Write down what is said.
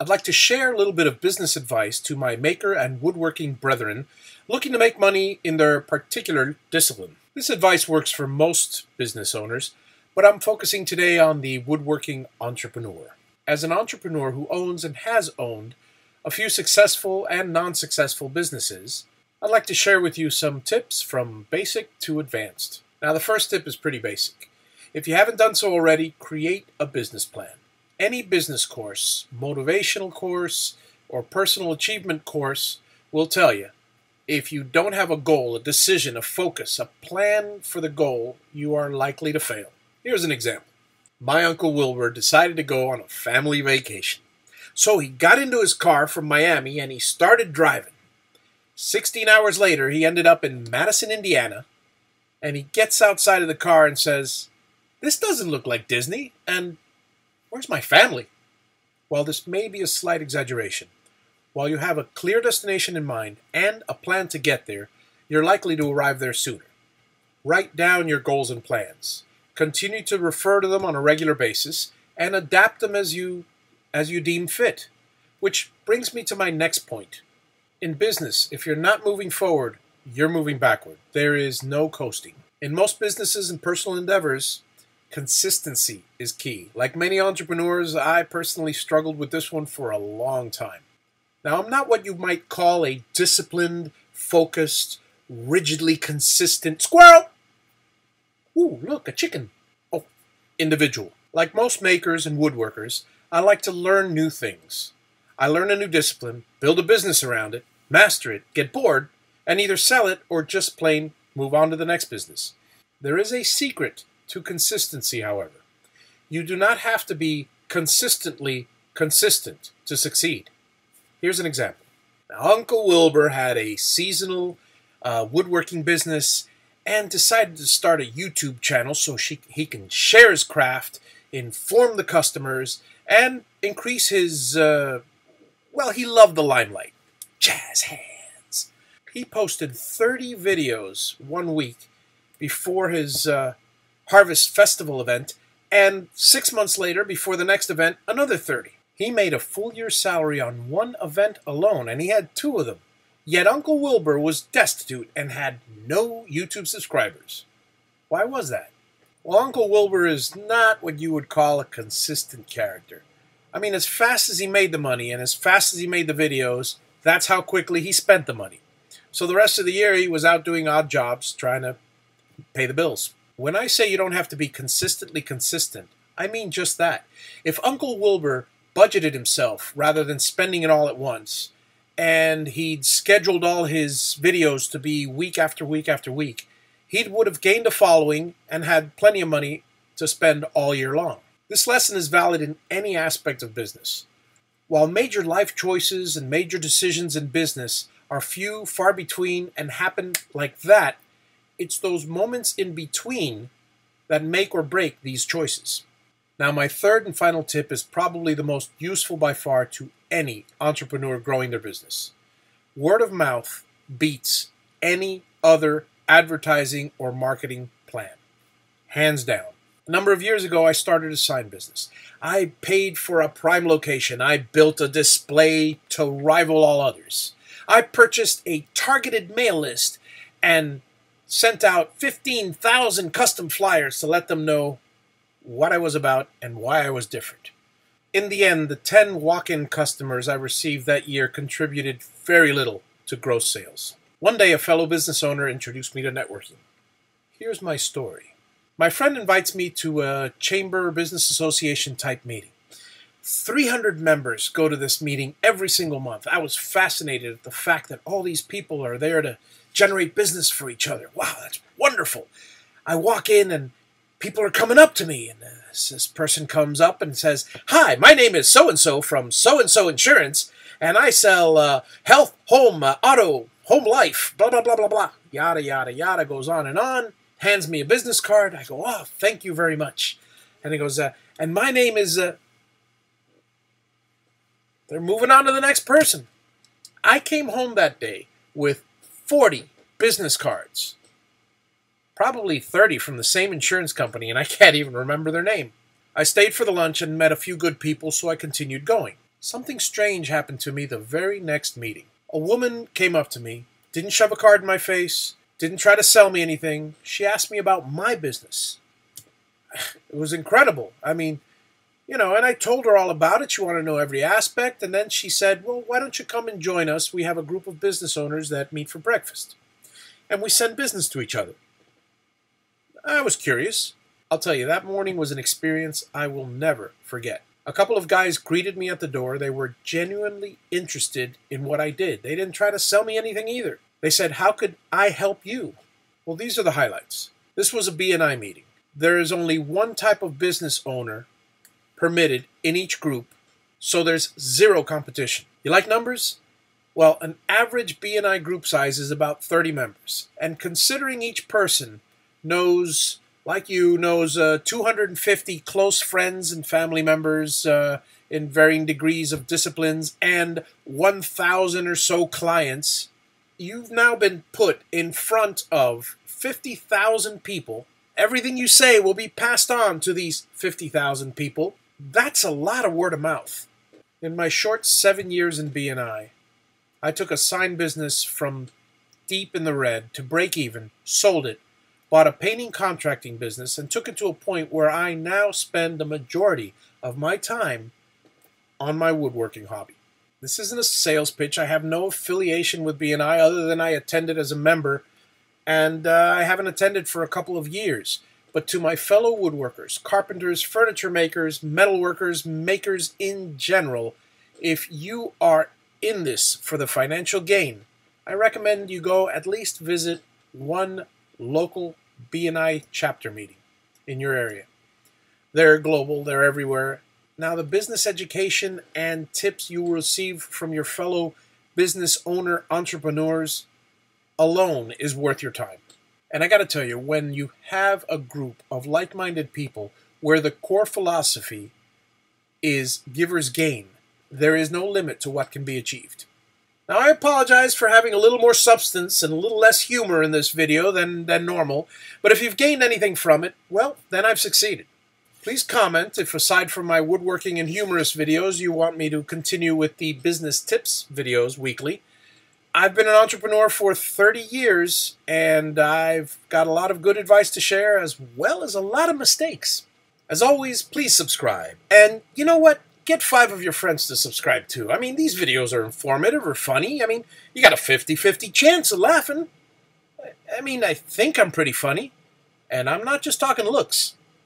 I'd like to share a little bit of business advice to my maker and woodworking brethren looking to make money in their particular discipline. This advice works for most business owners, but I'm focusing today on the woodworking entrepreneur. As an entrepreneur who owns and has owned a few successful and non-successful businesses, I'd like to share with you some tips from basic to advanced. Now, the first tip is pretty basic. If you haven't done so already, create a business plan. Any business course, motivational course, or personal achievement course will tell you, if you don't have a goal, a decision, a focus, a plan for the goal, you are likely to fail. Here's an example. My Uncle Wilbur decided to go on a family vacation. So he got into his car from Miami and he started driving. 16 hours later, he ended up in Madison, Indiana, and he gets outside of the car and says, "This doesn't look like Disney, and where's my family?" While this may be a slight exaggeration, while you have a clear destination in mind and a plan to get there, you're likely to arrive there sooner. Write down your goals and plans. Continue to refer to them on a regular basis and adapt them as you deem fit. Which brings me to my next point. In business, if you're not moving forward, you're moving backward. There is no coasting. In most businesses and personal endeavors, consistency is key. Like many entrepreneurs, I personally struggled with this one for a long time. Now, I'm not what you might call a disciplined, focused, rigidly consistent squirrel. Ooh, look, a chicken. Oh, individual. Like most makers and woodworkers, I like to learn new things. I learn a new discipline, build a business around it, master it, get bored, and either sell it or just plain move on to the next business. There is a secret to consistency, however. You do not have to be consistently consistent to succeed. Here's an example. Now, Uncle Wilbur had a seasonal woodworking business and decided to start a YouTube channel so he can share his craft, inform the customers, and increase his, he loved the limelight. Jazz hands. He posted 30 videos one week before his Harvest Festival event, and 6 months later, before the next event, another 30. He made a full year's salary on one event alone, and he had 2 of them. Yet Uncle Wilbur was destitute and had no YouTube subscribers. Why was that? Well, Uncle Wilbur is not what you would call a consistent character. I mean, as fast as he made the money and as fast as he made the videos, that's how quickly he spent the money. So the rest of the year, he was out doing odd jobs trying to pay the bills. When I say you don't have to be consistently consistent, I mean just that. If Uncle Wilbur budgeted himself rather than spending it all at once, and he'd scheduled all his videos to be week after week after week, he would have gained a following and had plenty of money to spend all year long. This lesson is valid in any aspect of business. While major life choices and major decisions in business are few, far between, and happen like that, it's those moments in between that make or break these choices. Now, my third and final tip is probably the most useful by far to any entrepreneur growing their business. Word of mouth beats any other advertising or marketing plan. Hands down. A number of years ago, I started a sign business. I paid for a prime location. I built a display to rival all others. I purchased a targeted mail list and sent out 15,000 custom flyers to let them know what I was about and why I was different. In the end, the 10 walk-in customers I received that year contributed very little to gross sales. One day, a fellow business owner introduced me to networking. Here's my story. My friend invites me to a Chamber Business Association type meeting. 300 members go to this meeting every single month. I was fascinated at the fact that all these people are there to generate business for each other. Wow, that's wonderful. I walk in and people are coming up to me, and this person comes up and says, "Hi, my name is so-and-so from so-and-so insurance, and I sell health, home, auto, home life, blah, blah, blah, blah, blah." Yada, yada, yada, goes on, hands me a business card. I go, "Oh, thank you very much." And he goes, "And my name is..." They're moving on to the next person. I came home that day with 40 business cards. Probably 30 from the same insurance company, and I can't even remember their name. I stayed for the lunch and met a few good people, so I continued going. Something strange happened to me the very next meeting. A woman came up to me, didn't shove a card in my face, didn't try to sell me anything. She asked me about my business. It was incredible. I mean, and I told her all about it. She wanted to know every aspect. And then she said, well, why don't you come and join us? We have a group of business owners that meet for breakfast. And we send business to each other. I was curious. I'll tell you, that morning was an experience I will never forget. A couple of guys greeted me at the door. They were genuinely interested in what I did. They didn't try to sell me anything either. They said, how could I help you? Well, these are the highlights. This was a BNI meeting. There is only one type of business owner permitted in each group, so there's zero competition. You like numbers? Well, an average BNI group size is about 30 members. And considering each person knows 250 close friends and family members in varying degrees of disciplines and 1,000 or so clients, you've now been put in front of 50,000 people. Everything you say will be passed on to these 50,000 people. That's a lot of word of mouth. In my short 7 years in BNI, I took a sign business from deep in the red to break even, sold it, bought a painting contracting business, and took it to a point where I now spend the majority of my time on my woodworking hobby. This isn't a sales pitch. I have no affiliation with BNI other than I attended as a member, and I haven't attended for a couple of years. But to my fellow woodworkers, carpenters, furniture makers, metalworkers, makers in general, if you are in this for the financial gain, I recommend you go at least visit one local BNI chapter meeting in your area. They're global, they're everywhere. Now, the business education and tips you will receive from your fellow business owner entrepreneurs alone is worth your time. And I got to tell you, when you have a group of like-minded people where the core philosophy is givers gain, there is no limit to what can be achieved. Now, I apologize for having a little more substance and a little less humor in this video than normal, but if you've gained anything from it, well, then I've succeeded. Please comment if, aside from my woodworking and humorous videos, you want me to continue with the business tips videos weekly. I've been an entrepreneur for 30 years, and I've got a lot of good advice to share, as well as a lot of mistakes. As always, please subscribe. And you know what? Get 5 of your friends to subscribe too. I mean, these videos are informative or funny. I mean, you got a 50-50 chance of laughing. I mean, I think I'm pretty funny. And I'm not just talking looks.